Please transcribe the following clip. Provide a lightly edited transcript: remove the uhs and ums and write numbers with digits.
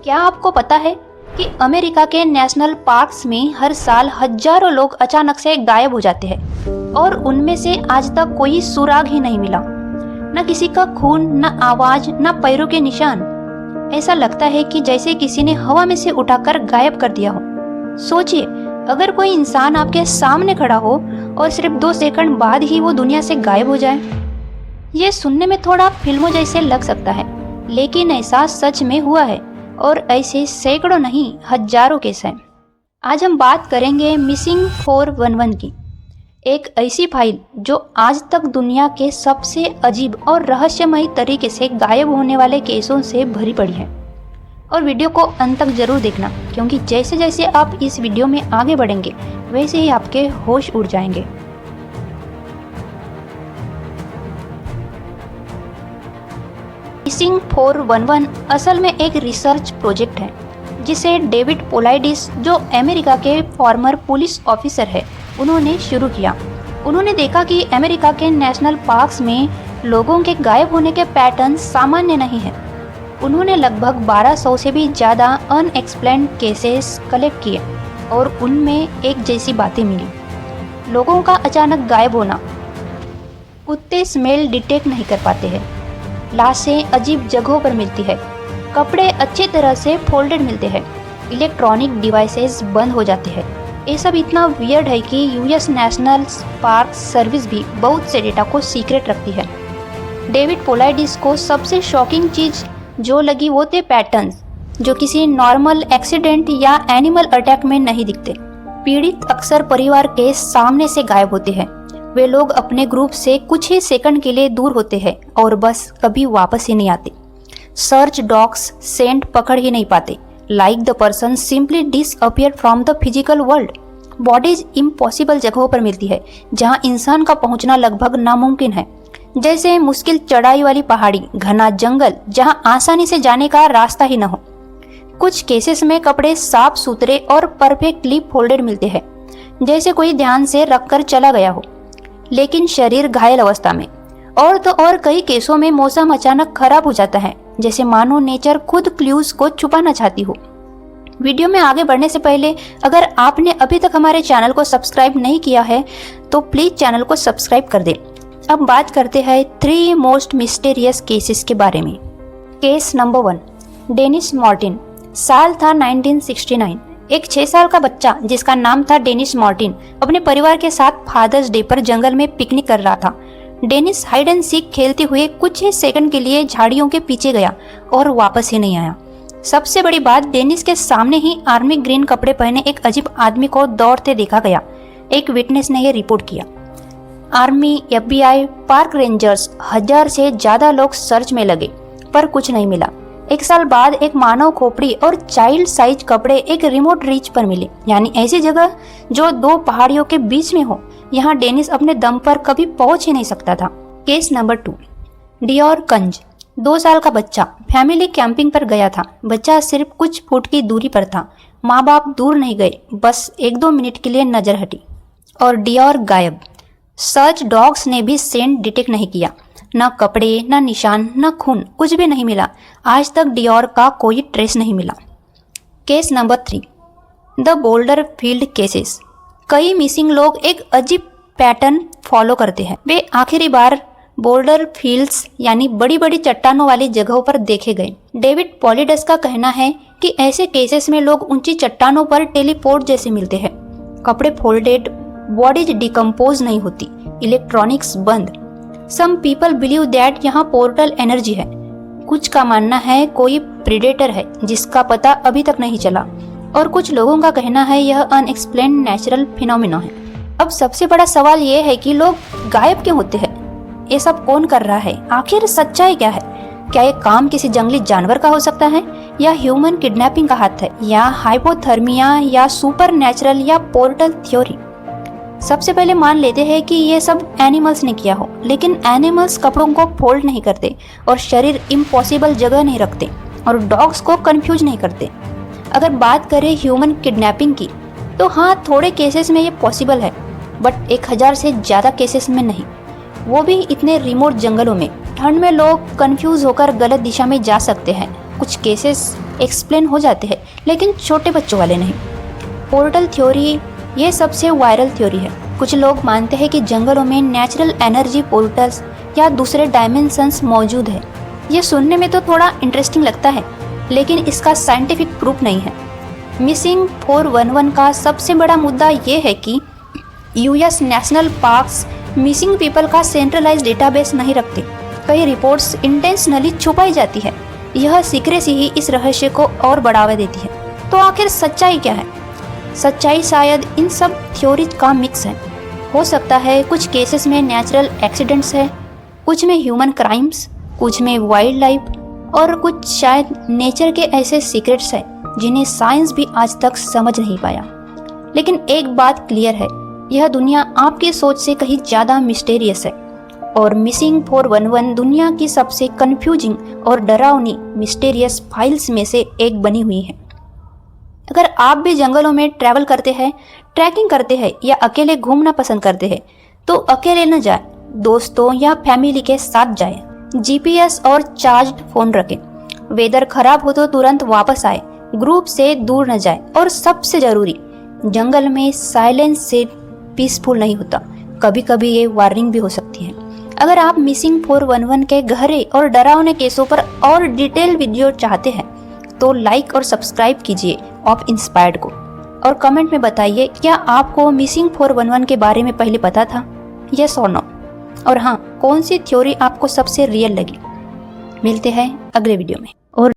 क्या आपको पता है कि अमेरिका के नेशनल पार्क्स में हर साल हजारों लोग अचानक से गायब हो जाते हैं और उनमें से आज तक कोई सुराग ही नहीं मिला। न किसी का खून, न आवाज, न पैरों के निशान। ऐसा लगता है कि जैसे किसी ने हवा में से उठाकर गायब कर दिया हो। सोचिए, अगर कोई इंसान आपके सामने खड़ा हो और सिर्फ 2 सेकंड बाद ही वो दुनिया से गायब हो जाए। ये सुनने में थोड़ा फिल्मों जैसे लग सकता है, लेकिन ऐसा सच में हुआ है और ऐसे सैकड़ों नहीं हजारों केस हैं। आज हम बात करेंगे मिसिंग 411 की, एक ऐसी फाइल जो आज तक दुनिया के सबसे अजीब और रहस्यमयी तरीके से गायब होने वाले केसों से भरी पड़ी है। और वीडियो को अंत तक जरूर देखना, क्योंकि जैसे जैसे आप इस वीडियो में आगे बढ़ेंगे वैसे ही आपके होश उड़ जाएंगे। मिसिंग 411 असल में एक रिसर्च प्रोजेक्ट है जिसे डेविड पोलाइडिस, जो अमेरिका के फॉर्मर पुलिस ऑफिसर है, उन्होंने शुरू किया। उन्होंने देखा कि अमेरिका के नेशनल पार्क्स में लोगों के गायब होने के पैटर्न सामान्य नहीं है। उन्होंने लगभग 1200 से भी ज़्यादा अनएक्सप्लेन्ड केसेस कलेक्ट किए और उनमें एक जैसी बातें मिली। लोगों का अचानक गायब होना, कुत्ते स्मेल डिटेक्ट नहीं कर पाते हैं, लाशें अजीब जगहों पर मिलती है, कपड़े अच्छी तरह से फोल्डेड मिलते हैं, इलेक्ट्रॉनिक डिवाइसेस बंद हो जाते हैं। ये सब इतना वियर्ड है कि यूएस नेशनल पार्क सर्विस भी बहुत से डेटा को सीक्रेट रखती है। डेविड पोलाइडिस को सबसे शॉकिंग चीज़ जो लगी वो थे पैटर्न्स, जो किसी नॉर्मल एक्सीडेंट या एनिमल अटैक में नहीं दिखते। पीड़ित अक्सर परिवार के सामने से गायब होते हैं। वे लोग अपने ग्रुप से कुछ ही सेकंड के लिए दूर होते हैं और बस कभी वापस ही नहीं आते। सर्च डॉग्स सेंट पकड़ ही नहीं पाते। Like the person simply disappear from the physical world. Bodies impossible जगहों पर मिलती है जहां इंसान का पहुंचना लगभग नामुमकिन है, जैसे मुश्किल चढ़ाई वाली पहाड़ी, घना जंगल जहां आसानी से जाने का रास्ता ही न हो। कुछ केसेस में कपड़े साफ सुथरे और परफेक्टली फोल्डेड मिलते हैं, जैसे कोई ध्यान से रखकर चला गया हो, लेकिन शरीर घायल अवस्था में। और तो और कई केसों में मौसम अचानक खराब हो जाता है, जैसे मानो नेचर खुद क्लूज को छुपाना चाहती हो। वीडियो में आगे बढ़ने से पहले अगर आपने अभी तक हमारे चैनल को सब्सक्राइब नहीं किया है तो प्लीज चैनल को सब्सक्राइब कर दें। अब बात करते हैं 3 मोस्ट मिस्टीरियस केसेस के बारे में। Case number 1, Dennis Martin. साल था 1969। एक 6 साल का बच्चा जिसका नाम था डेनिस मार्टिन अपने परिवार के साथ फादर्स डे पर जंगल में पिकनिक कर रहा था। डेनिस हाइड एंड सीक खेलते हुए कुछ ही सेकंड के लिए झाड़ियों के पीछे गया और वापस ही नहीं आया। सबसे बड़ी बात, डेनिस के सामने ही आर्मी ग्रीन कपड़े पहने एक अजीब आदमी को दौड़ते देखा गया। एक विटनेस ने यह रिपोर्ट किया। आर्मी, FBI, पार्क रेंजर्स, 1000 से ज्यादा लोग सर्च में लगे पर कुछ नहीं मिला। 1 साल बाद एक मानव खोपड़ी और चाइल्ड साइज कपड़े एक रिमोट रीच पर मिले, यानी ऐसी जगह जो 2 पहाड़ियों के बीच में हो। यहाँ डेनिस अपने दम पर कभी पहुंच ही नहीं सकता था। केस नंबर 2, डियोर कंज। 2 साल का बच्चा फैमिली कैंपिंग पर गया था। बच्चा सिर्फ कुछ फुट की दूरी पर था। माँ बाप दूर नहीं गए, बस 1-2 मिनट के लिए नजर हटी और डियोर गायब। सर्च डॉग्स ने भी सेंट डिटेक्ट नहीं किया। न कपड़े, न निशान, न खून, कुछ भी नहीं मिला। आज तक डियोर का कोई ट्रेस नहीं मिला। Case number 3, the boulder field cases. कई मिसिंग लोग एक अजीब पैटर्न फॉलो करते हैं। वे आखिरी बार बोल्डर फील्ड्स यानी बड़ी बड़ी चट्टानों वाली जगहों पर देखे गए। डेविड पॉलिडस का कहना है कि ऐसे केसेस में लोग ऊंची चट्टानों पर टेलीपोर्ट जैसे मिलते हैं। कपड़े फोल्डेड, बॉडीज डिकम्पोज नहीं होती, इलेक्ट्रॉनिक्स बंद। सम पीपल बिलीव दैट यहाँ पोर्टल एनर्जी है। कुछ का मानना है कोई प्रीडेटर है जिसका पता अभी तक नहीं चला, और कुछ लोगों का कहना है यह अनएक्सप्लेन्ड नेचुरल फिनोमिना है। अब सबसे बड़ा सवाल ये है कि लोग गायब क्यों होते हैं? ये सब कौन कर रहा है? आखिर सच्चाई क्या है? क्या ये काम किसी जंगली जानवर का हो सकता है, या ह्यूमन किडनैपिंग का हाथ है, या हाइपोथर्मिया, या सुपर नेचुरल, या पोर्टल थ्योरी? सबसे पहले मान लेते हैं कि ये सब एनिमल्स ने किया हो, लेकिन एनिमल्स कपड़ों को फोल्ड नहीं करते और शरीर इम्पॉसिबल जगह नहीं रखते और डॉग्स को कंफ्यूज नहीं करते। अगर बात करें ह्यूमन किडनैपिंग की, तो हाँ, थोड़े केसेस में ये पॉसिबल है, बट 1000 से ज़्यादा केसेस में नहीं, वो भी इतने रिमोट जंगलों में। ठंड में लोग कंफ्यूज होकर गलत दिशा में जा सकते हैं। कुछ केसेस एक्सप्लेन हो जाते हैं, लेकिन छोटे बच्चों वाले नहीं। पोर्टल थ्योरी ये सबसे वायरल थ्योरी है। कुछ लोग मानते हैं कि जंगलों में नेचुरल एनर्जी पोर्टल्स या दूसरे डायमेंशंस मौजूद है। ये सुनने में तो थोड़ा इंटरेस्टिंग लगता है, लेकिन इसका साइंटिफिक प्रूफ नहीं है। मिसिंग 411 का सबसे बड़ा मुद्दा ये है कि US national parks missing people का सेंट्रलाइज्ड डेटाबेस नहीं रखते। कई रिपोर्ट्स इंटेंशनली छुपाई जाती है। यह सीक्रेसी ही इस रहस्य को और बढ़ावा देती है। तो आखिर सच्चाई क्या है? सच्चाई शायद इन सब थ्योरीज का मिक्स है। हो सकता है कुछ केसेस में नेचुरल एक्सीडेंट्स है, कुछ में ह्यूमन क्राइम्स, कुछ में वाइल्ड लाइफ, और कुछ शायद नेचर के ऐसे सीक्रेट्स हैं जिन्हें साइंस भी आज तक समझ नहीं पाया। लेकिन एक बात क्लियर है, यह दुनिया आपकी सोच से कहीं ज़्यादा मिस्टीरियस है, और मिसिंग 411 दुनिया की सबसे कंफ्यूजिंग और डरावनी मिस्टीरियस फाइल्स में से एक बनी हुई है। अगर आप भी जंगलों में ट्रैवल करते हैं, ट्रैकिंग करते हैं या अकेले घूमना पसंद करते हैं, तो अकेले न जाएं, दोस्तों या फैमिली के साथ जाएं। जीपीएस और चार्ज्ड फोन रखें। वेदर खराब हो तो तुरंत वापस आए, ग्रुप से दूर न जाए, और सबसे जरूरी, जंगल में साइलेंस से पीसफुल नहीं होता। कभी कभी ये वार्निंग भी हो सकती है। अगर आप मिसिंग 411 के गहरे और डरावने केसों पर और डिटेल वीडियो चाहते हैं तो लाइक और सब्सक्राइब कीजिए ऑफ इंस्पायर्ड को, और कमेंट में बताइए क्या आपको मिसिंग 411 के बारे में पहले पता था, यस और नो, और हाँ, कौन सी थ्योरी आपको सबसे रियल लगी। मिलते हैं अगले वीडियो में। और